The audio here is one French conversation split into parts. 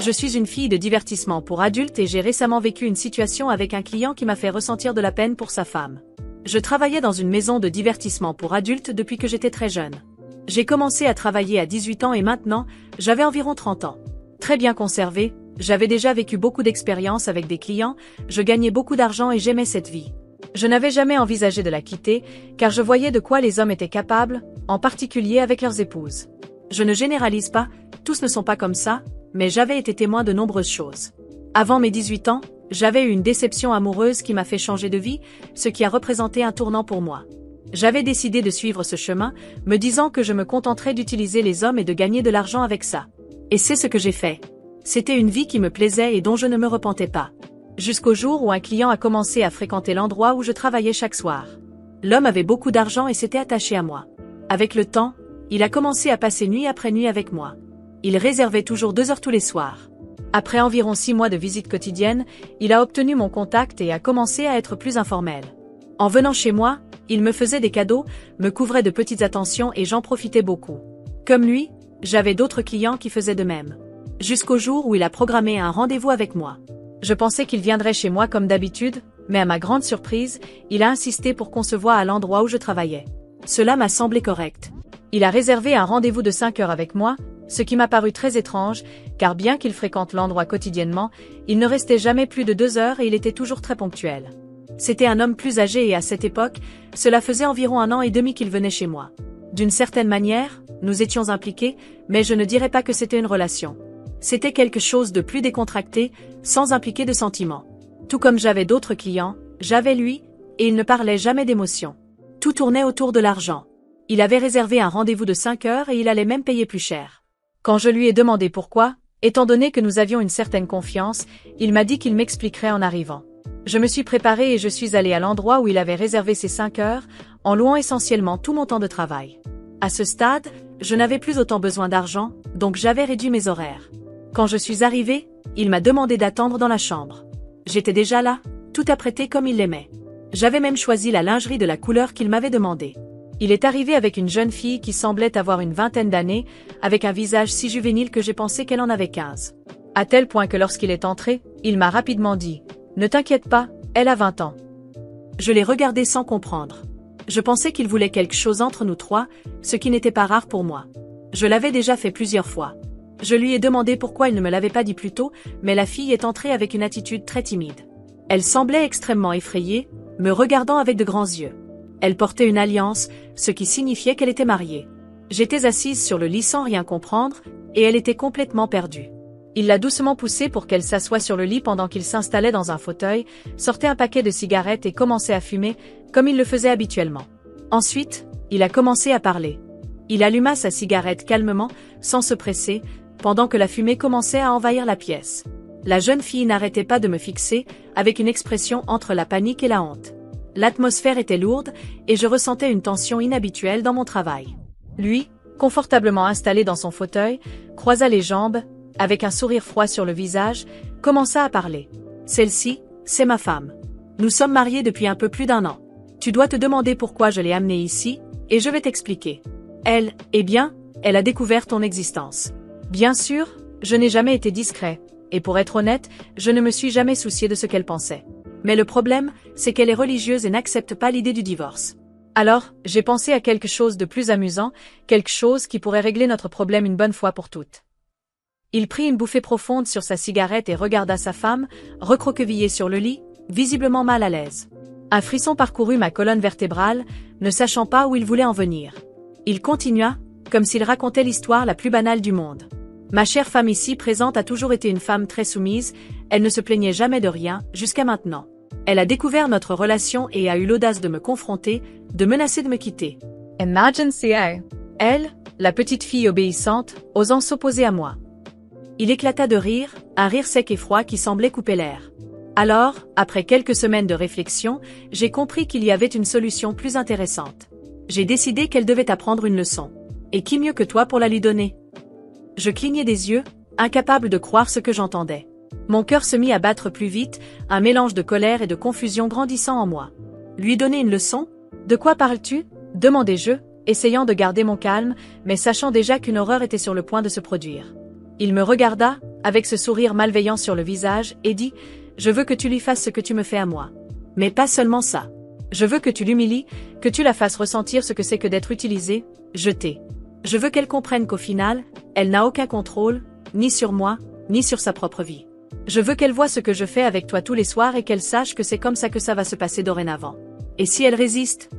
Je suis une fille de divertissement pour adultes et j'ai récemment vécu une situation avec un client qui m'a fait ressentir de la peine pour sa femme. Je travaillais dans une maison de divertissement pour adultes depuis que j'étais très jeune. J'ai commencé à travailler à 18 ans et maintenant, j'avais environ 30 ans. Très bien conservé, j'avais déjà vécu beaucoup d'expériences avec des clients, je gagnais beaucoup d'argent et j'aimais cette vie. Je n'avais jamais envisagé de la quitter, car je voyais de quoi les hommes étaient capables, en particulier avec leurs épouses. Je ne généralise pas, tous ne sont pas comme ça, mais j'avais été témoin de nombreuses choses. Avant mes 18 ans, j'avais eu une déception amoureuse qui m'a fait changer de vie, ce qui a représenté un tournant pour moi. J'avais décidé de suivre ce chemin, me disant que je me contenterais d'utiliser les hommes et de gagner de l'argent avec ça. Et c'est ce que j'ai fait. C'était une vie qui me plaisait et dont je ne me repentais pas. Jusqu'au jour où un client a commencé à fréquenter l'endroit où je travaillais chaque soir. L'homme avait beaucoup d'argent et s'était attaché à moi. Avec le temps, il a commencé à passer nuit après nuit avec moi. Il réservait toujours 2 heures tous les soirs. Après environ 6 mois de visite quotidienne, il a obtenu mon contact et a commencé à être plus informel. En venant chez moi, il me faisait des cadeaux, me couvrait de petites attentions et j'en profitais beaucoup. Comme lui, j'avais d'autres clients qui faisaient de même. Jusqu'au jour où il a programmé un rendez-vous avec moi. Je pensais qu'il viendrait chez moi comme d'habitude, mais à ma grande surprise, il a insisté pour qu'on se voie à l'endroit où je travaillais. Cela m'a semblé correct. Il a réservé un rendez-vous de 5 heures avec moi, ce qui m'a paru très étrange, car bien qu'il fréquente l'endroit quotidiennement, il ne restait jamais plus de 2 heures et il était toujours très ponctuel. C'était un homme plus âgé et à cette époque, cela faisait environ 1 an et demi qu'il venait chez moi. D'une certaine manière, nous étions impliqués, mais je ne dirais pas que c'était une relation. C'était quelque chose de plus décontracté, sans impliquer de sentiments. Tout comme j'avais d'autres clients, j'avais lui, et il ne parlait jamais d'émotions. Tout tournait autour de l'argent. Il avait réservé un rendez-vous de 5 heures et il allait même payer plus cher. Quand je lui ai demandé pourquoi, étant donné que nous avions une certaine confiance, il m'a dit qu'il m'expliquerait en arrivant. Je me suis préparée et je suis allée à l'endroit où il avait réservé ses 5 heures, en louant essentiellement tout mon temps de travail. À ce stade, je n'avais plus autant besoin d'argent, donc j'avais réduit mes horaires. Quand je suis arrivée, il m'a demandé d'attendre dans la chambre. J'étais déjà là, tout apprêté comme il l'aimait. J'avais même choisi la lingerie de la couleur qu'il m'avait demandé. Il est arrivé avec une jeune fille qui semblait avoir une vingtaine d'années, avec un visage si juvénile que j'ai pensé qu'elle en avait 15. À tel point que lorsqu'il est entré, il m'a rapidement dit « Ne t'inquiète pas, elle a 20 ans ». Je l'ai regardé sans comprendre. Je pensais qu'il voulait quelque chose entre nous trois, ce qui n'était pas rare pour moi. Je l'avais déjà fait plusieurs fois. Je lui ai demandé pourquoi il ne me l'avait pas dit plus tôt, mais la fille est entrée avec une attitude très timide. Elle semblait extrêmement effrayée, me regardant avec de grands yeux. Elle portait une alliance, ce qui signifiait qu'elle était mariée. J'étais assise sur le lit sans rien comprendre, et elle était complètement perdue. Il l'a doucement poussée pour qu'elle s'assoie sur le lit pendant qu'il s'installait dans un fauteuil, sortait un paquet de cigarettes et commençait à fumer, comme il le faisait habituellement. Ensuite, il a commencé à parler. Il alluma sa cigarette calmement, sans se presser, pendant que la fumée commençait à envahir la pièce. La jeune fille n'arrêtait pas de me fixer, avec une expression entre la panique et la honte. L'atmosphère était lourde, et je ressentais une tension inhabituelle dans mon travail. Lui, confortablement installé dans son fauteuil, croisa les jambes, avec un sourire froid sur le visage, commença à parler. « Celle-ci, c'est ma femme. Nous sommes mariés depuis un peu plus d'1 an. Tu dois te demander pourquoi je l'ai amenée ici, et je vais t'expliquer. Elle, eh bien, elle a découvert ton existence. Bien sûr, je n'ai jamais été discret, et pour être honnête, je ne me suis jamais soucié de ce qu'elle pensait. Mais le problème, c'est qu'elle est religieuse et n'accepte pas l'idée du divorce. Alors, j'ai pensé à quelque chose de plus amusant, quelque chose qui pourrait régler notre problème une bonne fois pour toutes. » Il prit une bouffée profonde sur sa cigarette et regarda sa femme, recroquevillée sur le lit, visiblement mal à l'aise. Un frisson parcourut ma colonne vertébrale, ne sachant pas où il voulait en venir. Il continua, comme s'il racontait l'histoire la plus banale du monde. Ma chère femme ici présente a toujours été une femme très soumise, elle ne se plaignait jamais de rien, jusqu'à maintenant. Elle a découvert notre relation et a eu l'audace de me confronter, de menacer de me quitter. Emergency. Elle, la petite fille obéissante, osant s'opposer à moi. Il éclata de rire, un rire sec et froid qui semblait couper l'air. Alors, après quelques semaines de réflexion, j'ai compris qu'il y avait une solution plus intéressante. J'ai décidé qu'elle devait apprendre une leçon. Et qui mieux que toi pour la lui donner? Je clignais des yeux, incapable de croire ce que j'entendais. Mon cœur se mit à battre plus vite, un mélange de colère et de confusion grandissant en moi. Lui donner une leçon? De quoi parles-tu? Demandai-je, essayant de garder mon calme, mais sachant déjà qu'une horreur était sur le point de se produire. Il me regarda, avec ce sourire malveillant sur le visage, et dit « Je veux que tu lui fasses ce que tu me fais à moi. Mais pas seulement ça. Je veux que tu l'humilies, que tu la fasses ressentir ce que c'est que d'être utilisée, jetée. Je veux qu'elle comprenne qu'au final, elle n'a aucun contrôle, ni sur moi, ni sur sa propre vie. Je veux qu'elle voie ce que je fais avec toi tous les soirs et qu'elle sache que c'est comme ça que ça va se passer dorénavant. Et si elle résiste ?»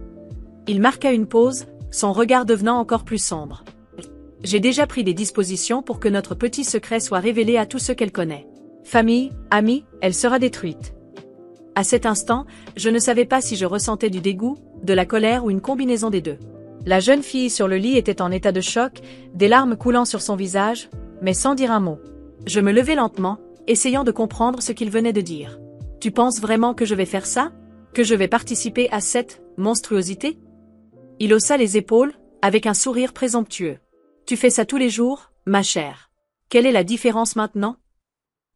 Il marqua une pause, son regard devenant encore plus sombre. « J'ai déjà pris des dispositions pour que notre petit secret soit révélé à tous ceux qu'elle connaît. Famille, amis, elle sera détruite. » À cet instant, je ne savais pas si je ressentais du dégoût, de la colère ou une combinaison des deux. La jeune fille sur le lit était en état de choc, des larmes coulant sur son visage, mais sans dire un mot. Je me levai lentement, essayant de comprendre ce qu'il venait de dire. « Tu penses vraiment que je vais faire ça? Que je vais participer à cette monstruosité ?» Il haussa les épaules, avec un sourire présomptueux. « Tu fais ça tous les jours, ma chère. Quelle est la différence maintenant? »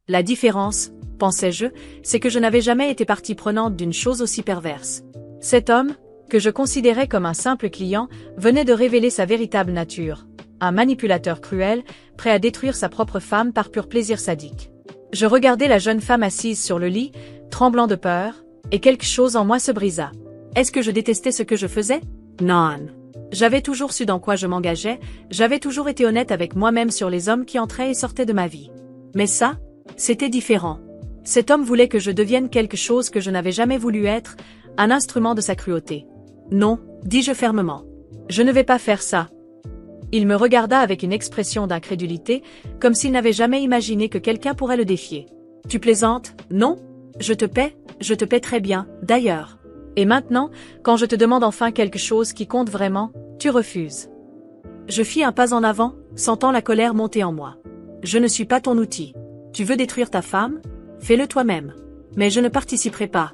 La différence, pensais-je, c'est que je n'avais jamais été partie prenante d'une chose aussi perverse. Cet homme, que je considérais comme un simple client, venait de révéler sa véritable nature. Un manipulateur cruel, prêt à détruire sa propre femme par pur plaisir sadique. Je regardais la jeune femme assise sur le lit, tremblant de peur, et quelque chose en moi se brisa. Est-ce que je détestais ce que je faisais? Non. J'avais toujours su dans quoi je m'engageais, j'avais toujours été honnête avec moi-même sur les hommes qui entraient et sortaient de ma vie. Mais ça, c'était différent. Cet homme voulait que je devienne quelque chose que je n'avais jamais voulu être, un instrument de sa cruauté. Non, dis-je fermement. Je ne vais pas faire ça. Il me regarda avec une expression d'incrédulité, comme s'il n'avait jamais imaginé que quelqu'un pourrait le défier. Tu plaisantes, non? Je te paie très bien, d'ailleurs. Et maintenant, quand je te demande enfin quelque chose qui compte vraiment, tu refuses. Je fis un pas en avant, sentant la colère monter en moi. Je ne suis pas ton outil. Tu veux détruire ta femme? Fais-le toi-même. Mais je ne participerai pas.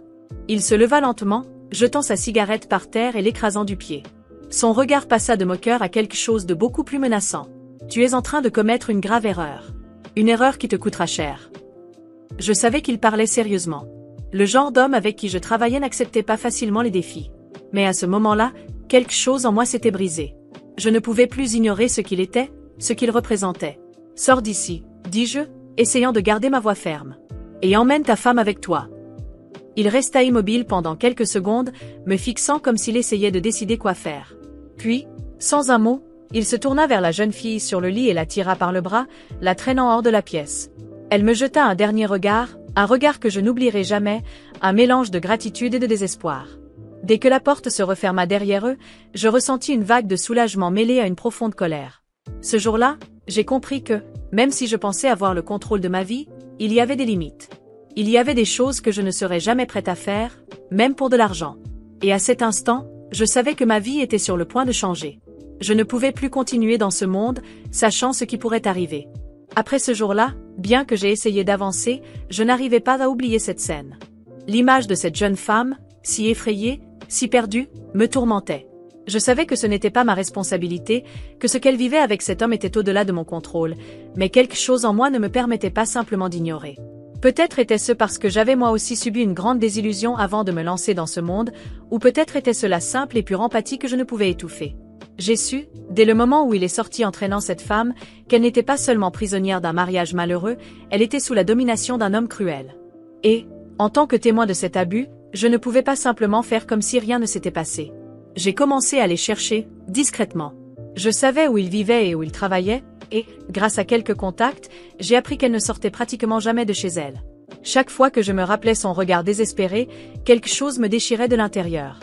Il se leva lentement, jetant sa cigarette par terre et l'écrasant du pied. Son regard passa de moqueur à quelque chose de beaucoup plus menaçant. Tu es en train de commettre une grave erreur. Une erreur qui te coûtera cher. Je savais qu'il parlait sérieusement. Le genre d'homme avec qui je travaillais n'acceptait pas facilement les défis. Mais à ce moment-là, quelque chose en moi s'était brisé. Je ne pouvais plus ignorer ce qu'il était, ce qu'il représentait. Sors d'ici, dis-je, essayant de garder ma voix ferme. Et emmène ta femme avec toi. Il resta immobile pendant quelques secondes, me fixant comme s'il essayait de décider quoi faire. Puis, sans un mot, il se tourna vers la jeune fille sur le lit et la tira par le bras, la traînant hors de la pièce. Elle me jeta un dernier regard, un regard que je n'oublierai jamais, un mélange de gratitude et de désespoir. Dès que la porte se referma derrière eux, je ressentis une vague de soulagement mêlée à une profonde colère. Ce jour-là, j'ai compris que, même si je pensais avoir le contrôle de ma vie, il y avait des limites. Il y avait des choses que je ne serais jamais prête à faire, même pour de l'argent. Et à cet instant, je savais que ma vie était sur le point de changer. Je ne pouvais plus continuer dans ce monde, sachant ce qui pourrait arriver. Après ce jour-là, bien que j'ai essayé d'avancer, je n'arrivais pas à oublier cette scène. L'image de cette jeune femme, si effrayée, si perdue, me tourmentait. Je savais que ce n'était pas ma responsabilité, que ce qu'elle vivait avec cet homme était au-delà de mon contrôle, mais quelque chose en moi ne me permettait pas simplement d'ignorer. Peut-être était-ce parce que j'avais moi aussi subi une grande désillusion avant de me lancer dans ce monde, ou peut-être était-ce la simple et pure empathie que je ne pouvais étouffer. J'ai su, dès le moment où il est sorti entraînant cette femme, qu'elle n'était pas seulement prisonnière d'un mariage malheureux, elle était sous la domination d'un homme cruel. Et, en tant que témoin de cet abus, je ne pouvais pas simplement faire comme si rien ne s'était passé. J'ai commencé à les chercher, discrètement. Je savais où ils vivaient et où ils travaillaient, et, grâce à quelques contacts, j'ai appris qu'elle ne sortait pratiquement jamais de chez elle. Chaque fois que je me rappelais son regard désespéré, quelque chose me déchirait de l'intérieur.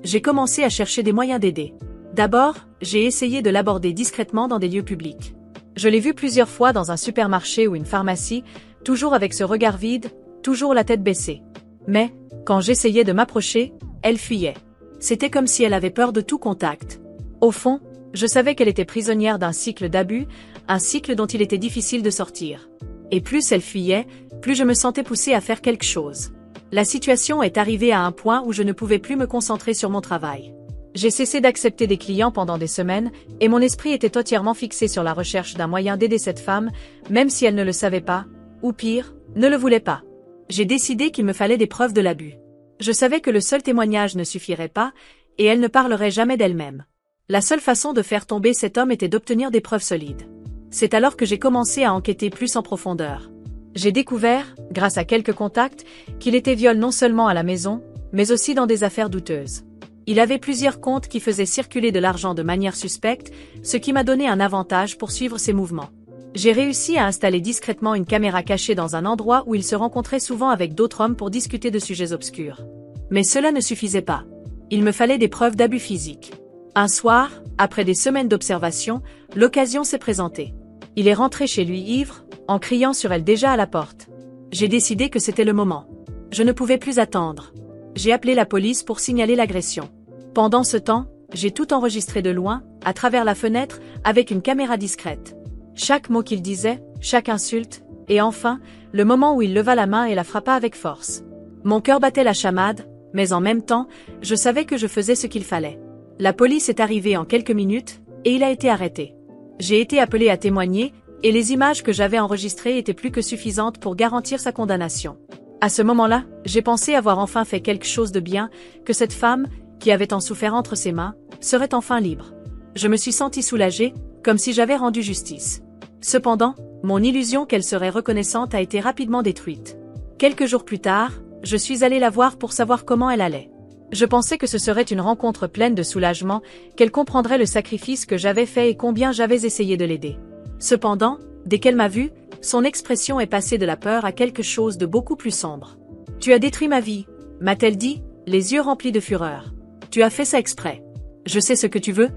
J'ai commencé à chercher des moyens d'aider. D'abord, j'ai essayé de l'aborder discrètement dans des lieux publics. Je l'ai vue plusieurs fois dans un supermarché ou une pharmacie, toujours avec ce regard vide, toujours la tête baissée. Mais, quand j'essayais de m'approcher, elle fuyait. C'était comme si elle avait peur de tout contact. Au fond, je savais qu'elle était prisonnière d'un cycle d'abus, un cycle dont il était difficile de sortir. Et plus elle fuyait, plus je me sentais poussée à faire quelque chose. La situation est arrivée à un point où je ne pouvais plus me concentrer sur mon travail. J'ai cessé d'accepter des clients pendant des semaines, et mon esprit était entièrement fixé sur la recherche d'un moyen d'aider cette femme, même si elle ne le savait pas, ou pire, ne le voulait pas. J'ai décidé qu'il me fallait des preuves de l'abus. Je savais que le seul témoignage ne suffirait pas, et elle ne parlerait jamais d'elle-même. La seule façon de faire tomber cet homme était d'obtenir des preuves solides. C'est alors que j'ai commencé à enquêter plus en profondeur. J'ai découvert, grâce à quelques contacts, qu'il était viol non seulement à la maison, mais aussi dans des affaires douteuses. Il avait plusieurs comptes qui faisaient circuler de l'argent de manière suspecte, ce qui m'a donné un avantage pour suivre ses mouvements. J'ai réussi à installer discrètement une caméra cachée dans un endroit où il se rencontrait souvent avec d'autres hommes pour discuter de sujets obscurs. Mais cela ne suffisait pas. Il me fallait des preuves d'abus physiques. Un soir, après des semaines d'observation, l'occasion s'est présentée. Il est rentré chez lui ivre, en criant sur elle déjà à la porte. J'ai décidé que c'était le moment. Je ne pouvais plus attendre. J'ai appelé la police pour signaler l'agression. Pendant ce temps, j'ai tout enregistré de loin, à travers la fenêtre, avec une caméra discrète. Chaque mot qu'il disait, chaque insulte, et enfin, le moment où il leva la main et la frappa avec force. Mon cœur battait la chamade, mais en même temps, je savais que je faisais ce qu'il fallait. La police est arrivée en quelques minutes, et il a été arrêté. J'ai été appelé à témoigner, et les images que j'avais enregistrées étaient plus que suffisantes pour garantir sa condamnation. À ce moment-là, j'ai pensé avoir enfin fait quelque chose de bien, que cette femme, qui avait tant souffert entre ses mains, serait enfin libre. Je me suis sentie soulagée, comme si j'avais rendu justice. Cependant, mon illusion qu'elle serait reconnaissante a été rapidement détruite. Quelques jours plus tard, je suis allée la voir pour savoir comment elle allait. Je pensais que ce serait une rencontre pleine de soulagement, qu'elle comprendrait le sacrifice que j'avais fait et combien j'avais essayé de l'aider. Cependant, dès qu'elle m'a vue, son expression est passée de la peur à quelque chose de beaucoup plus sombre. « Tu as détruit ma vie », m'a-t-elle dit, les yeux remplis de fureur. « Tu as fait ça exprès. Je sais ce que tu veux ?»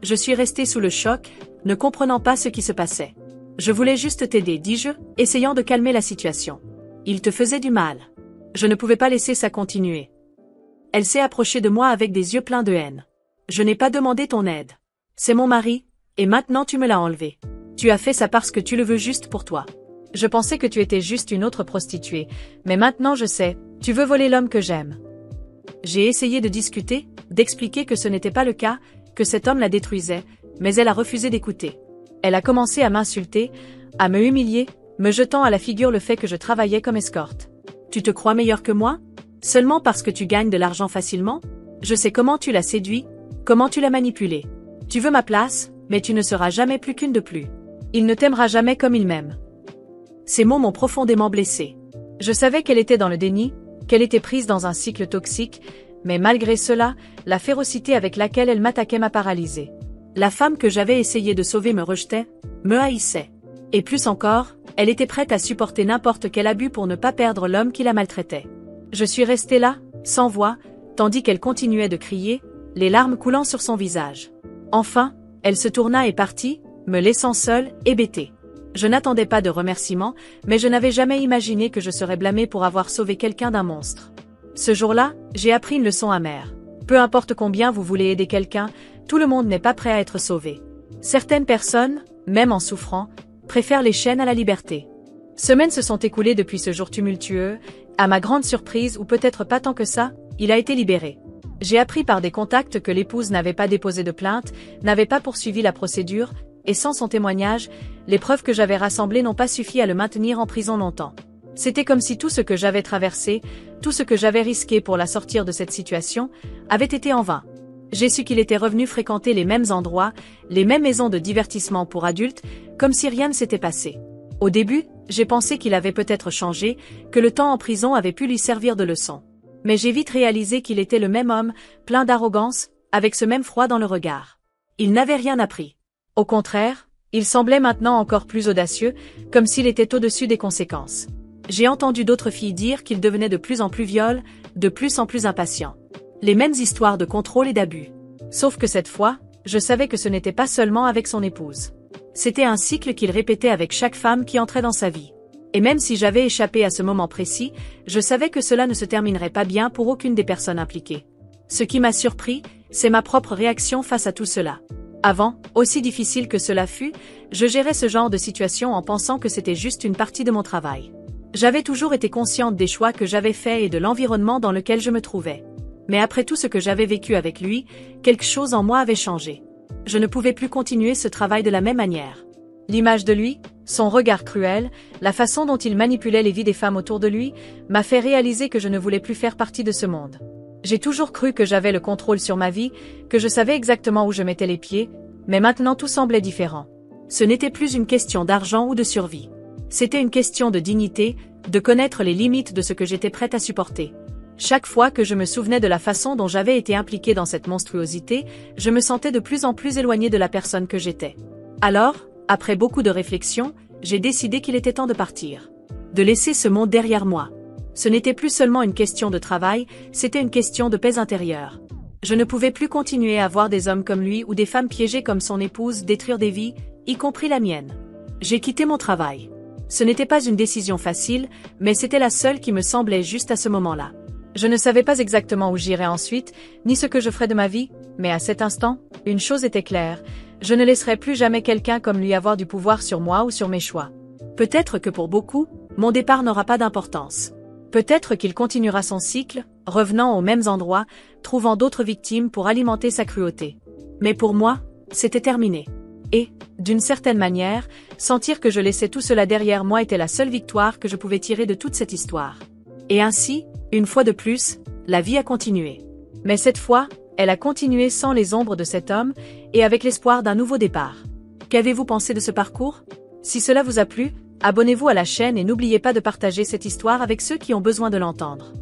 Je suis restée sous le choc, ne comprenant pas ce qui se passait. « Je voulais juste t'aider », dis-je, essayant de calmer la situation. « Il te faisait du mal. Je ne pouvais pas laisser ça continuer. » Elle s'est approchée de moi avec des yeux pleins de haine. « Je n'ai pas demandé ton aide. C'est mon mari, et maintenant tu me l'as enlevé. Tu as fait ça parce que tu le veux juste pour toi. Je pensais que tu étais juste une autre prostituée, mais maintenant je sais, tu veux voler l'homme que j'aime. » J'ai essayé de discuter, d'expliquer que ce n'était pas le cas, que cet homme la détruisait, mais elle a refusé d'écouter. Elle a commencé à m'insulter, à me humilier, me jetant à la figure le fait que je travaillais comme escorte. « Tu te crois meilleur que moi? Seulement parce que tu gagnes de l'argent facilement? Je sais comment tu l'as séduit, comment tu l'as manipulé. Tu veux ma place, mais tu ne seras jamais plus qu'une de plus. Il ne t'aimera jamais comme il m'aime. » Ces mots m'ont profondément blessée. Je savais qu'elle était dans le déni, qu'elle était prise dans un cycle toxique, mais malgré cela, la férocité avec laquelle elle m'attaquait m'a paralysée. La femme que j'avais essayé de sauver me rejetait, me haïssait. Et plus encore, elle était prête à supporter n'importe quel abus pour ne pas perdre l'homme qui la maltraitait. Je suis restée là, sans voix, tandis qu'elle continuait de crier, les larmes coulant sur son visage. Enfin, elle se tourna et partit, me laissant seule, hébétée. Je n'attendais pas de remerciements, mais je n'avais jamais imaginé que je serais blâmée pour avoir sauvé quelqu'un d'un monstre. Ce jour-là, j'ai appris une leçon amère. Peu importe combien vous voulez aider quelqu'un, tout le monde n'est pas prêt à être sauvé. Certaines personnes, même en souffrant, préfèrent les chaînes à la liberté. Semaines se sont écoulées depuis ce jour tumultueux, à ma grande surprise ou peut-être pas tant que ça, il a été libéré. J'ai appris par des contacts que l'épouse n'avait pas déposé de plainte, n'avait pas poursuivi la procédure, et sans son témoignage, les preuves que j'avais rassemblées n'ont pas suffi à le maintenir en prison longtemps. C'était comme si tout ce que j'avais traversé, tout ce que j'avais risqué pour la sortir de cette situation, avait été en vain. J'ai su qu'il était revenu fréquenter les mêmes endroits, les mêmes maisons de divertissement pour adultes, comme si rien ne s'était passé. Au début, j'ai pensé qu'il avait peut-être changé, que le temps en prison avait pu lui servir de leçon. Mais j'ai vite réalisé qu'il était le même homme, plein d'arrogance, avec ce même froid dans le regard. Il n'avait rien appris. Au contraire, il semblait maintenant encore plus audacieux, comme s'il était au-dessus des conséquences. J'ai entendu d'autres filles dire qu'il devenait de plus en plus viol, de plus en plus impatient. Les mêmes histoires de contrôle et d'abus. Sauf que cette fois, je savais que ce n'était pas seulement avec son épouse. C'était un cycle qu'il répétait avec chaque femme qui entrait dans sa vie. Et même si j'avais échappé à ce moment précis, je savais que cela ne se terminerait pas bien pour aucune des personnes impliquées. Ce qui m'a surpris, c'est ma propre réaction face à tout cela. Avant, aussi difficile que cela fut, je gérais ce genre de situation en pensant que c'était juste une partie de mon travail. J'avais toujours été consciente des choix que j'avais faits et de l'environnement dans lequel je me trouvais. Mais après tout ce que j'avais vécu avec lui, quelque chose en moi avait changé. Je ne pouvais plus continuer ce travail de la même manière. L'image de lui, son regard cruel, la façon dont il manipulait les vies des femmes autour de lui, m'a fait réaliser que je ne voulais plus faire partie de ce monde. J'ai toujours cru que j'avais le contrôle sur ma vie, que je savais exactement où je mettais les pieds, mais maintenant tout semblait différent. Ce n'était plus une question d'argent ou de survie. C'était une question de dignité, de connaître les limites de ce que j'étais prête à supporter. Chaque fois que je me souvenais de la façon dont j'avais été impliquée dans cette monstruosité, je me sentais de plus en plus éloignée de la personne que j'étais. Alors, après beaucoup de réflexion, j'ai décidé qu'il était temps de partir. De laisser ce monde derrière moi. Ce n'était plus seulement une question de travail, c'était une question de paix intérieure. Je ne pouvais plus continuer à voir des hommes comme lui ou des femmes piégées comme son épouse détruire des vies, y compris la mienne. J'ai quitté mon travail. Ce n'était pas une décision facile, mais c'était la seule qui me semblait juste à ce moment-là. Je ne savais pas exactement où j'irais ensuite, ni ce que je ferais de ma vie, mais à cet instant, une chose était claire, je ne laisserai plus jamais quelqu'un comme lui avoir du pouvoir sur moi ou sur mes choix. Peut-être que pour beaucoup, mon départ n'aura pas d'importance. Peut-être qu'il continuera son cycle, revenant aux mêmes endroits, trouvant d'autres victimes pour alimenter sa cruauté. Mais pour moi, c'était terminé. Et, d'une certaine manière, sentir que je laissais tout cela derrière moi était la seule victoire que je pouvais tirer de toute cette histoire. Et ainsi, une fois de plus, la vie a continué. Mais cette fois, elle a continué sans les ombres de cet homme, et avec l'espoir d'un nouveau départ. Qu'avez-vous pensé de ce parcours? Si cela vous a plu, abonnez-vous à la chaîne et n'oubliez pas de partager cette histoire avec ceux qui ont besoin de l'entendre.